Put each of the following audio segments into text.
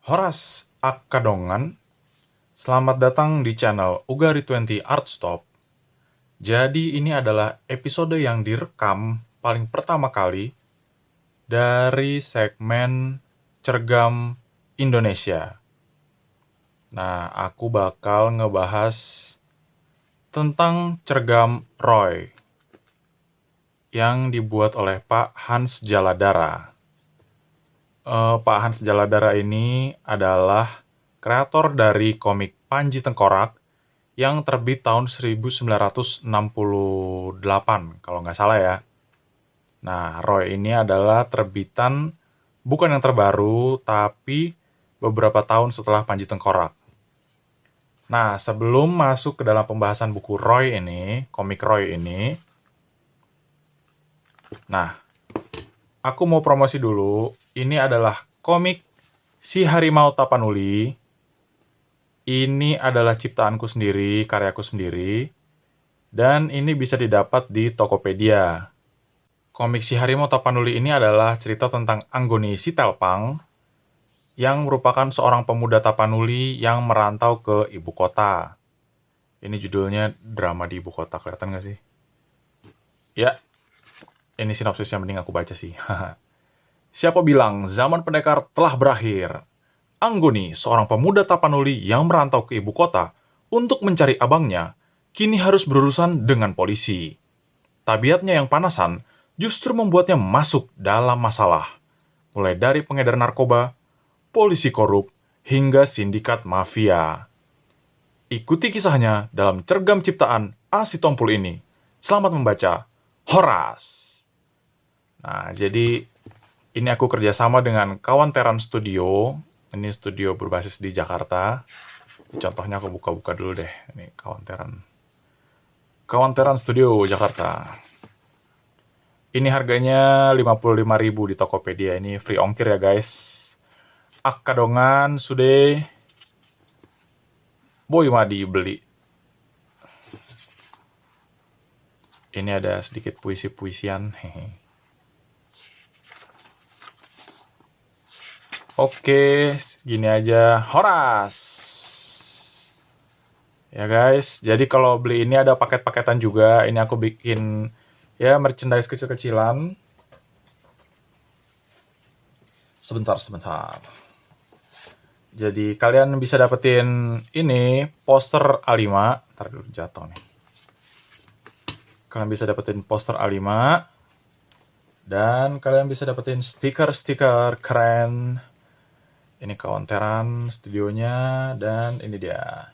Horas Akadongan, selamat datang di channel Ugari20 Artstop. Jadi ini adalah episode yang direkam paling pertama kali dari segmen Cergam Indonesia. Nah, aku bakal ngebahas tentang Cergam Roy yang dibuat oleh Pak Hans Jaladara. Pak Hans Jaladara ini adalah kreator dari komik Panji Tengkorak yang terbit tahun 1968, kalau nggak salah ya. Nah, Roy ini adalah terbitan bukan yang terbaru, tapi beberapa tahun setelah Panji Tengkorak. Nah, sebelum masuk ke dalam pembahasan buku Roy ini, komik Roy ini, nah, aku mau promosi dulu. Ini adalah komik Si Harimau Tapanuli. Ini adalah ciptaanku sendiri, karyaku sendiri. Dan ini bisa didapat di Tokopedia. Komik Si Harimau Tapanuli ini adalah cerita tentang Anggoni Sitelpang yang merupakan seorang pemuda Tapanuli yang merantau ke ibu kota. Ini judulnya Drama di Ibu Kota, kelihatan nggak sih? Ya, ini sinopsisnya, mending aku baca sih. Siapa bilang zaman pendekar telah berakhir? Anggoni, seorang pemuda Tapanuli yang merantau ke ibu kota untuk mencari abangnya, kini harus berurusan dengan polisi. Tabiatnya yang panasan justru membuatnya masuk dalam masalah, mulai dari pengedar narkoba, polisi korup, hingga sindikat mafia. Ikuti kisahnya dalam cergam ciptaan A. Sitompul ini. Selamat membaca. Horas! Nah, jadi ini aku kerjasama dengan Kawanteran Studio. Ini studio berbasis di Jakarta. Contohnya aku buka-buka dulu deh. Ini Kawanteran Studio Jakarta. Ini harganya 55.000 di Tokopedia. Ini free ongkir ya guys. Akadongan sudah boy madi beli. Ini ada sedikit puisi-puisian. Oke, gini aja. Horas. Ya guys, jadi kalau beli ini ada paket-paketan juga. Ini aku bikin ya merchandise kecil-kecilan. Sebentar. Jadi kalian bisa dapetin ini poster A5. Ntar dulu jatuh nih. Kalian bisa dapetin poster A5. Dan kalian bisa dapetin stiker-stiker keren. Ini Kawanteran studionya, dan ini dia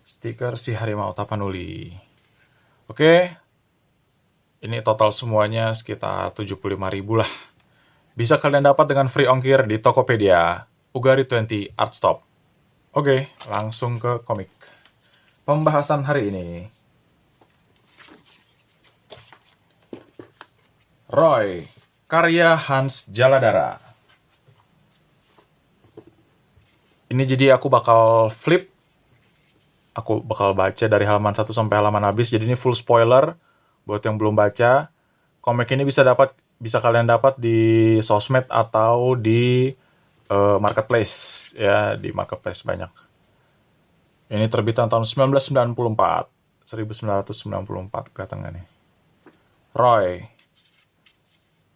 stiker Si Harimau Tapanuli. Oke, ini total semuanya sekitar 75.000 lah. Bisa kalian dapat dengan free ongkir di Tokopedia, Ugari20 Artstop. Oke, langsung ke komik. Pembahasan hari ini. Roy, karya Hans Jaladara. Ini jadi aku bakal flip. Aku bakal baca dari halaman 1 sampai halaman habis. Jadi ini full spoiler buat yang belum baca. Komik ini bisa kalian dapat di sosmed atau di marketplace ya, di marketplace banyak. Ini terbitan tahun 1994. 1994 kelihatan nggak nih? Roy.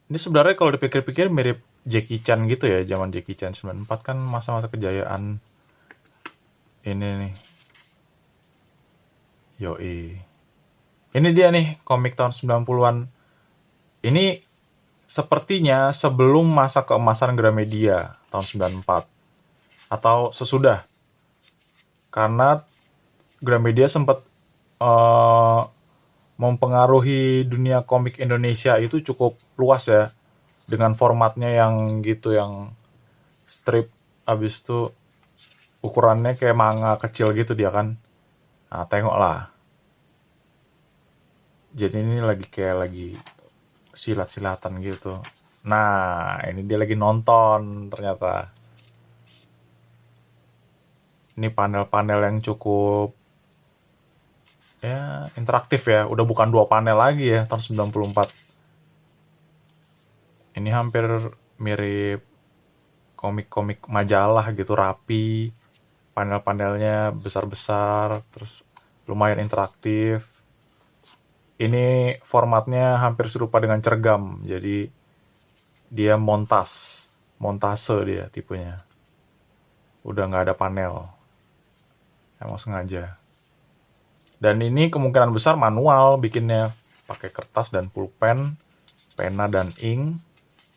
Ini sebenarnya kalau dipikir-pikir mirip Jackie Chan gitu ya, zaman Jackie Chan 94 kan masa-masa kejayaan ini nih. Yoi. Ini dia nih, komik tahun 90-an. Ini sepertinya sebelum masa keemasan Gramedia tahun 94. Atau sesudah. Karena Gramedia sempat mempengaruhi dunia komik Indonesia itu cukup luas ya. Dengan formatnya yang gitu, yang strip, abis itu ukurannya kayak manga kecil gitu dia kan. Nah, tengoklah. Jadi ini lagi silat-silatan gitu. Nah, ini dia lagi nonton ternyata. Ini panel-panel yang cukup ya interaktif ya. Udah bukan 2 panel lagi ya tahun 94. Ini hampir mirip komik-komik majalah gitu, rapi, panel-panelnya besar-besar, terus lumayan interaktif. Ini formatnya hampir serupa dengan cergam, jadi dia montase dia tipenya. Udah nggak ada panel, emang sengaja. Dan ini kemungkinan besar manual bikinnya, pakai kertas dan pulpen, pena dan ink,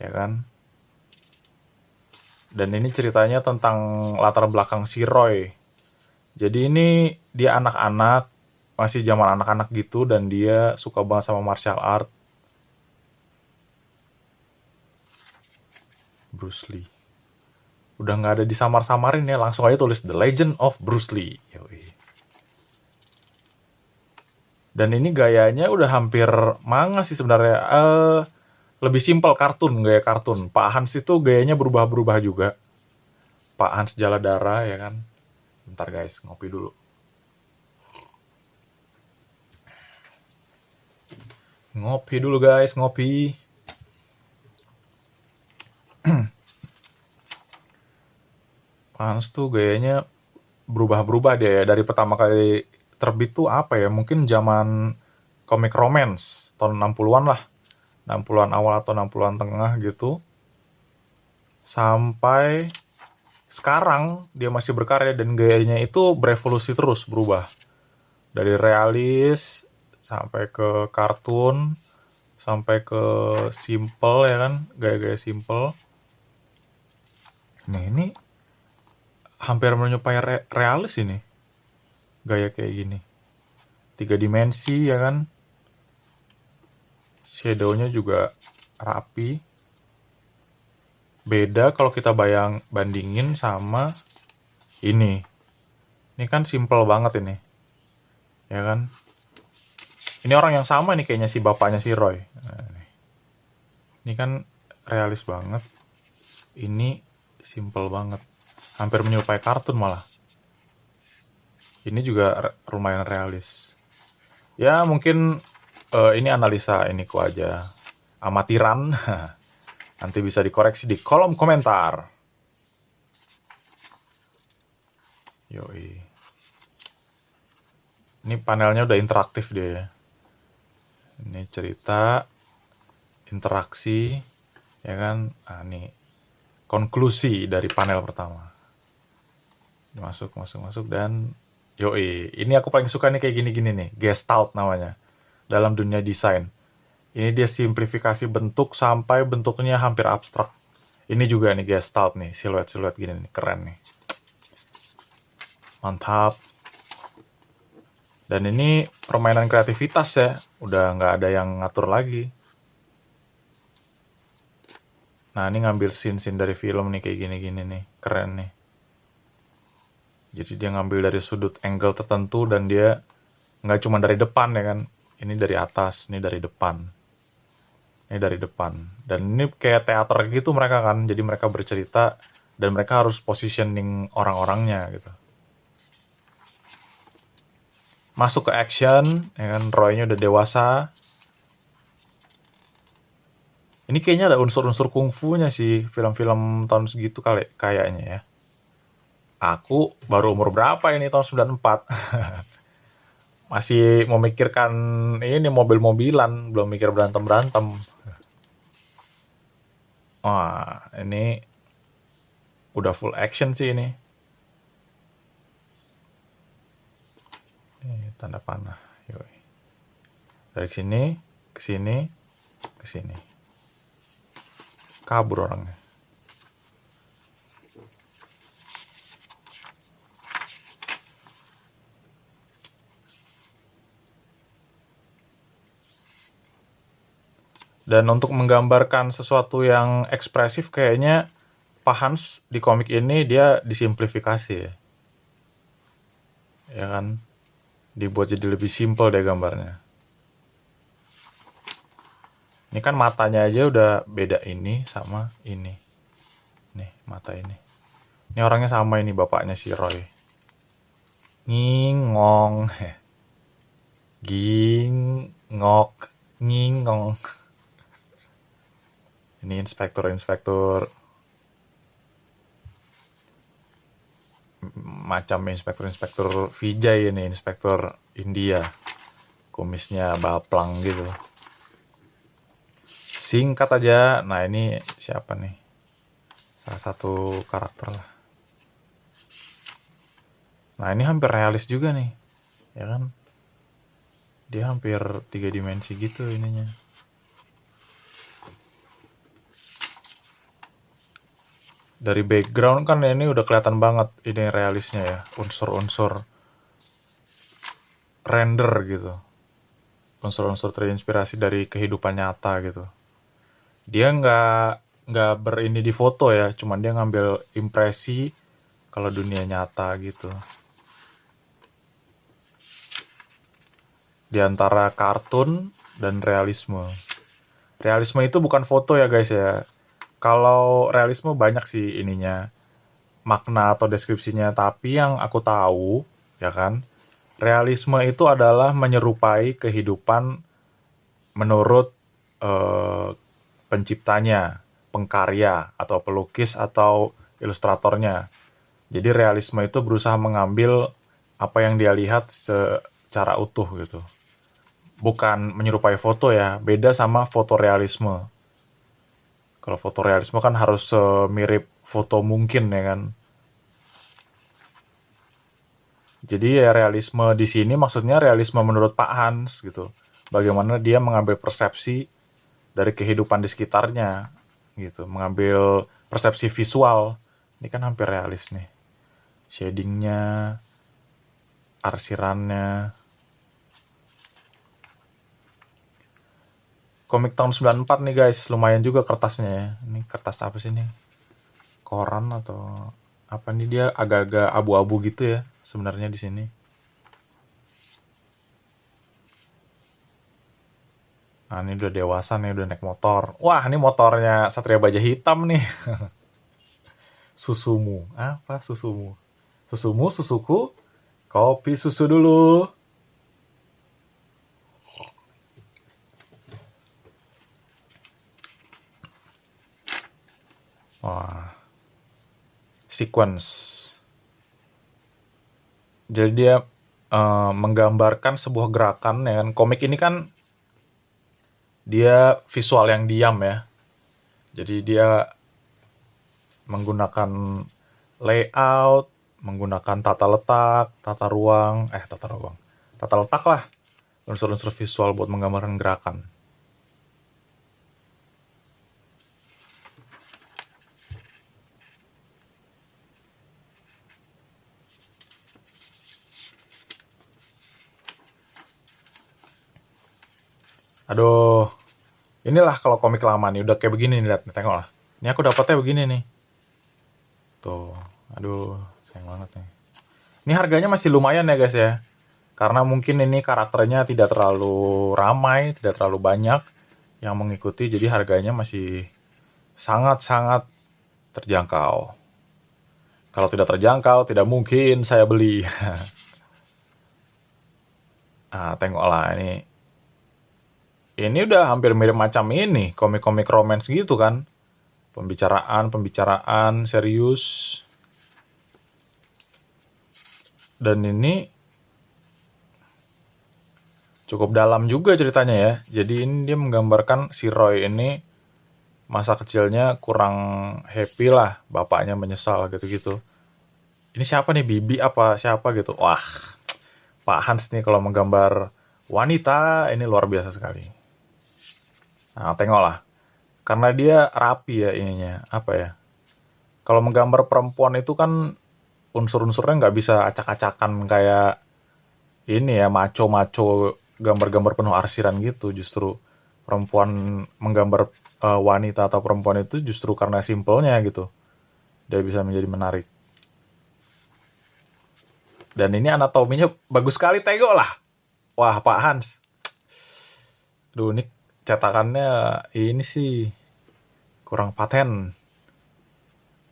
ya kan. Dan ini ceritanya tentang latar belakang si Roy. Jadi ini dia anak-anak, masih zaman anak-anak gitu, dan dia suka banget sama martial art. Bruce Lee. Udah nggak ada disamar-samarin ya, langsung aja tulis The Legend of Bruce Lee. Yoi. Dan ini gayanya udah hampir manga sih sebenarnya. Lebih simpel kartun, gaya kartun. Pak Hans itu gayanya berubah-berubah juga. Pak Hans Jaladara ya kan. Bentar guys, ngopi dulu. Ngopi dulu guys, ngopi. Pak Hans tuh gayanya berubah-berubah dia ya. Dari pertama kali terbit tuh apa ya, mungkin zaman komik romance tahun 60-an lah, 60-an awal atau 60-an tengah gitu, sampai sekarang dia masih berkarya dan gayanya itu berevolusi terus, berubah dari realis sampai ke kartun sampai ke simple ya kan, gaya-gaya simple. Nah ini hampir menyerupai realis ini, gaya kayak gini, 3 dimensi ya kan, shadownya juga rapi. Beda kalau kita bandingin sama ini. Ini kan simple banget ini, ya kan. Ini orang yang sama nih kayaknya, si bapaknya si Roy. Nah, ini kan realis banget. Ini simple banget, hampir menyerupai kartun malah. Ini juga lumayan realis. Ya mungkin ini analisa iniku aja, amatiran. Nanti bisa dikoreksi di kolom komentar. Yoi. Ini panelnya udah interaktif dia ya. Ini cerita, interaksi, ya kan. Nah, ini konklusi dari panel pertama. Masuk dan yoi. Ini aku paling suka nih kayak gini-gini nih, Gestalt namanya dalam dunia desain. Ini dia simplifikasi bentuk sampai bentuknya hampir abstrak. Ini juga nih Gestalt nih, siluet-siluet gini nih, keren nih. Mantap. Dan ini permainan kreativitas ya, udah nggak ada yang ngatur lagi. Nah ini ngambil scene-scene dari film nih kayak gini-gini nih, keren nih. Jadi dia ngambil dari sudut angle tertentu dan dia nggak cuma dari depan ya kan, ini dari atas, ini dari depan. Ini dari depan. Dan ini kayak teater gitu mereka kan, jadi mereka bercerita dan mereka harus positioning orang-orangnya gitu. Masuk ke action, ya kan, Roy-nya udah dewasa. Ini kayaknya ada unsur-unsur kungfunya sih, film-film tahun segitu kayaknya ya. Aku baru umur berapa ini, tahun 94. Masih memikirkan ini mobil-mobilan, belum mikir berantem-berantem. Wah, ini udah full action sih ini. Ini tanda panah. Yoi. Dari sini, ke sini, ke sini. Kabur orangnya. Dan untuk menggambarkan sesuatu yang ekspresif kayaknya Pak Hans di komik ini dia disimplifikasi ya. Ya kan? Dibuat jadi lebih simpel deh gambarnya. Ini kan matanya aja udah beda ini sama ini. Nih, mata ini. Ini orangnya sama ini, bapaknya si Roy. Ngingong. Gingok. Ngingong. Ini inspektur. macam inspektur Vijay ini, inspektur India. Kumisnya baplang gitu. Singkat aja. Nah, ini siapa nih? Salah satu karakter lah. Nah, ini hampir realis juga nih. Ya kan? Dia hampir 3 dimensi gitu ininya. Dari background kan ini udah kelihatan banget ini realisnya ya. Unsur-unsur render gitu. Unsur-unsur terinspirasi dari kehidupan nyata gitu. Dia nggak berini di foto ya, cuman dia ngambil impresi kalau dunia nyata gitu. Di antara kartun dan realisme. Realisme itu bukan foto ya guys ya. Kalau realisme banyak sih ininya, makna atau deskripsinya, tapi yang aku tahu, ya kan, realisme itu adalah menyerupai kehidupan menurut penciptanya, pengkarya, atau pelukis, atau ilustratornya. Jadi realisme itu berusaha mengambil apa yang dia lihat secara utuh gitu. Bukan menyerupai foto ya, beda sama fotorealisme. Kalau fotorealisme kan harus mirip foto mungkin ya kan. Jadi ya realisme di sini maksudnya realisme menurut Pak Hans gitu. Bagaimana dia mengambil persepsi dari kehidupan di sekitarnya gitu, mengambil persepsi visual. Ini kan hampir realis nih. Shadingnya, arsirannya. Komik tahun 94 nih guys, lumayan juga kertasnya ya. Ini kertas apa sih nih? Koran atau apa nih, dia agak-agak abu-abu gitu ya sebenarnya di sini. Nah, ini udah dewasa nih, udah naik motor. Wah, ini motornya Satria Baja Hitam nih. Susumu. Apa susumu? Susumu, susuku, kopi susu dulu. Wah, sequence. Jadi dia menggambarkan sebuah gerakan ya kan. Komik ini kan dia visual yang diam ya. Jadi dia menggunakan layout, menggunakan tata letak, tata letak lah, unsur-unsur visual buat menggambarkan gerakan. Aduh, inilah kalau komik lama nih, udah kayak begini nih, lihat, tengok lah. Ini aku dapetnya begini nih. Tuh, aduh, sayang banget nih. Ini harganya masih lumayan ya guys ya. Karena mungkin ini karakternya tidak terlalu ramai, tidak terlalu banyak yang mengikuti, jadi harganya masih sangat-sangat terjangkau. Kalau tidak terjangkau, tidak mungkin saya beli. Nah, tengoklah ini. Ini udah hampir mirip macam ini, komik-komik romance gitu kan. Pembicaraan serius. Dan ini cukup dalam juga ceritanya ya. Jadi ini dia menggambarkan si Roy ini masa kecilnya kurang happy lah, bapaknya menyesal gitu-gitu. Ini siapa nih, Bibi apa siapa gitu. Wah, Pak Hans nih kalau menggambar wanita ini luar biasa sekali. Nah, tengoklah. Karena dia rapi ya ininya, apa ya. Kalau menggambar perempuan itu kan unsur-unsurnya nggak bisa acak-acakan kayak ini ya, maco-maco, gambar-gambar penuh arsiran gitu. Justru perempuan menggambar wanita atau perempuan itu justru karena simpelnya gitu. Dia bisa menjadi menarik. Dan ini anatominya bagus sekali, tengok lah. Wah, Pak Hans. Duh, ini cetakannya ini sih kurang paten.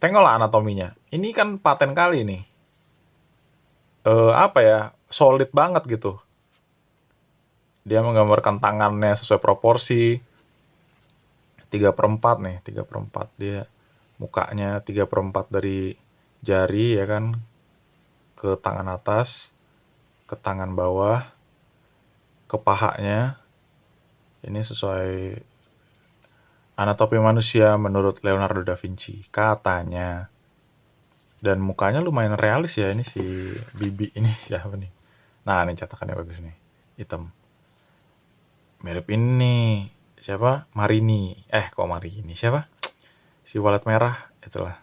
Tengoklah anatominya. Ini kan paten kali nih. Apa ya, solid banget gitu. Dia menggambarkan tangannya sesuai proporsi. 3/4 nih, 3/4. Dia mukanya 3/4 dari jari ya kan. ke tangan atas, ke tangan bawah, ke pahanya. Ini sesuai anatomi manusia menurut Leonardo da Vinci, katanya. Dan mukanya lumayan realis ya, ini si Bibi ini siapa nih? Nah, ini cetakannya bagus nih, hitam. Mirip ini siapa? Marini. Kok Marini? Siapa? Si walet merah, itulah.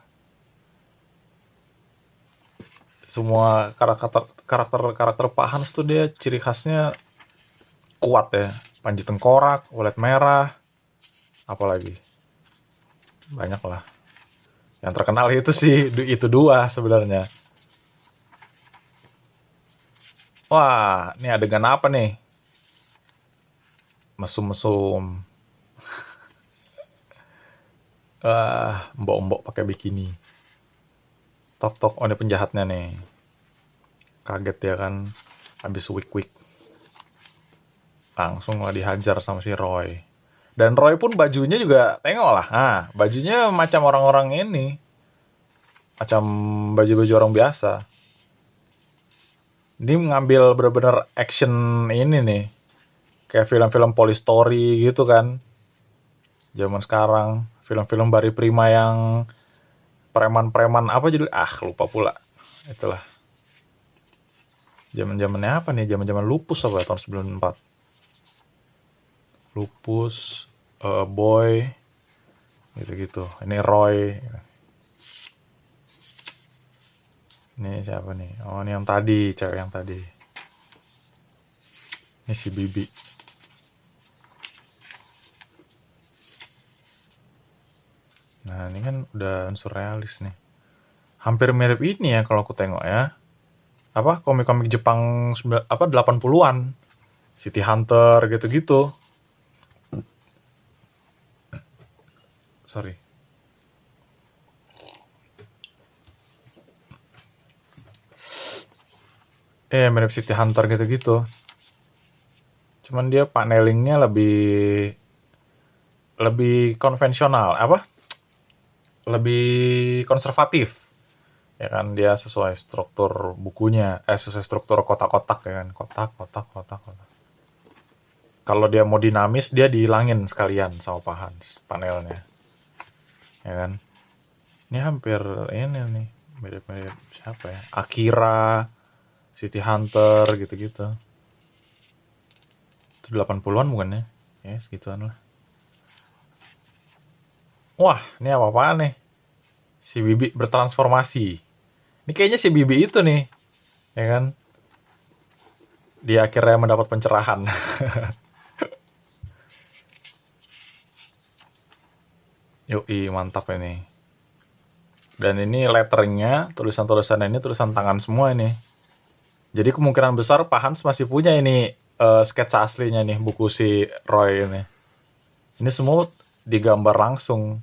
Semua karakter Pak Hans tuh dia ciri khasnya kuat ya. Panji tengkorak, walet merah, apalagi banyak lah. Yang terkenal itu sih itu dua sebenarnya. Wah, ini adegan apa nih? Mesum-mesum. Mbok-mbok pakai bikini. Tok-tok, oh ini penjahatnya nih. Kaget ya kan, habis wik-wik. Langsung lah dihajar sama si Roy. Dan Roy pun bajunya juga, tengok lah. Nah, bajunya macam orang-orang ini. Macam baju-baju orang biasa. Ini ngambil bener-bener action ini nih. Kayak film-film Police Story gitu kan. Zaman sekarang. Film-film Barry Prima yang preman-preman apa jadi lupa pula. Itulah. Zaman-zamannya apa nih? Zaman-zaman Lupus apa tahun 94. Lupus, Boy, gitu-gitu. Ini Roy. Ini siapa nih? Oh, ini yang tadi, cewek yang tadi. Ini si Bibi. Nah, ini kan udah unsur realis nih. Hampir mirip ini ya kalau aku tengok ya. Apa? Komik-komik Jepang 80-an. City Hunter gitu-gitu. Sorry. Mirip City Hunter gitu-gitu. Cuman dia panelingnya lebih konvensional, lebih konservatif. Ya kan, dia sesuai struktur bukunya, sesuai struktur kotak-kotak ya kan, kotak. Kalau dia mau dinamis, dia dihilangin sekalian sama Pak Hans panelnya. Ya kan? Ini hampir ini nih, mirip-mirip siapa ya? Akira, City Hunter gitu-gitu. Itu 80-an bukan ya? Ya, segituan lah. Wah, ini apa-apaan nih? Si Bibi bertransformasi. Ini kayaknya si Bibi itu nih. Ya kan? Dia akhirnya mendapat pencerahan. Yoi, mantap ini. Dan ini letteringnya, tulisan-tulisan ini tulisan tangan semua ini. Jadi kemungkinan besar Pak Hans masih punya ini sketsa aslinya nih, buku si Roy ini. Ini semua digambar langsung.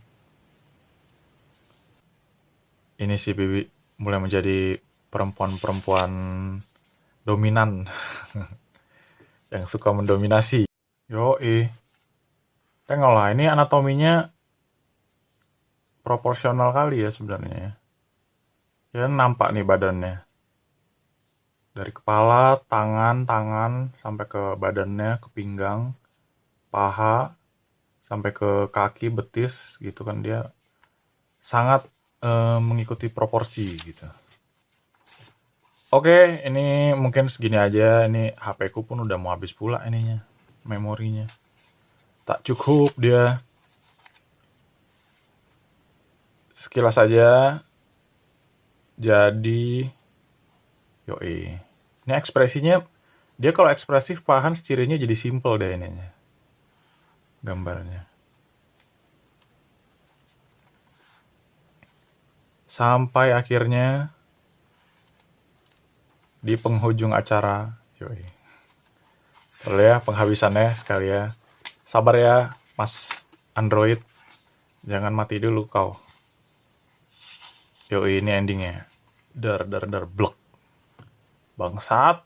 Ini si Bibi mulai menjadi perempuan-perempuan dominan yang suka mendominasi. Yoi. Tengoklah, ini anatominya proporsional kali ya sebenarnya ya. Ya nampak nih badannya. Dari kepala, tangan, sampai ke badannya, ke pinggang, paha, sampai ke kaki, betis gitu kan, dia sangat mengikuti proporsi gitu. Oke, ini mungkin segini aja. Ini HP ku pun udah mau habis pula ininya, memorinya. Tak cukup dia. Sekilas saja. Jadi, yoi. Ini ekspresinya, dia kalau ekspresif Pak Hans cirinya jadi simple deh ininya. Gambarnya. Sampai akhirnya di penghujung acara, yoi. Lalu ya penghabisannya sekali ya. Sabar ya, Mas Android. Jangan mati dulu kau. Yoi, ini endingnya. Dar, blek. Bangsat.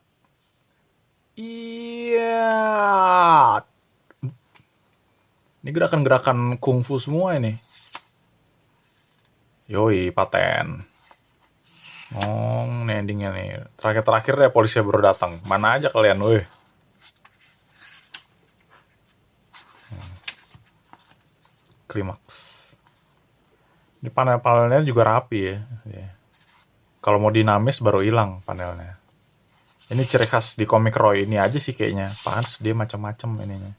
Iya. Ini gerakan-gerakan kungfu semua ini. Yoi, paten. Ini endingnya nih. Terakhir-terakhir ya polisi baru datang. Mana aja kalian, weh. Klimaks. Ini panel-panelnya juga rapi ya. Kalau mau dinamis baru hilang panelnya. Ini ciri khas di komik Roy ini aja sih kayaknya. Apaan dia macam-macam ininya.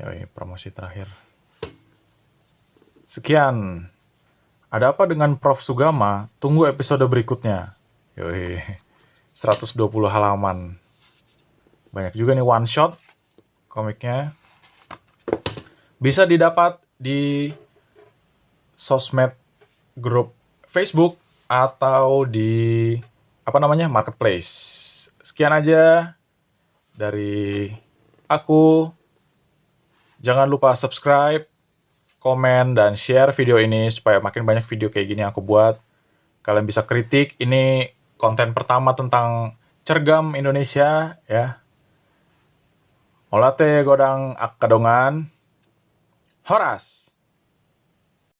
Yoi, promosi terakhir. Sekian. Ada apa dengan Prof. Sugama? Tunggu episode berikutnya. Yoi, 120 halaman. Banyak juga nih one shot komiknya. Bisa didapat di sosmed grup Facebook atau di marketplace. Sekian aja dari aku. Jangan lupa subscribe, komen, dan share video ini supaya makin banyak video kayak gini yang aku buat. Kalian bisa kritik, ini konten pertama tentang cergam Indonesia ya. Olate godang ak kadongan. Horas.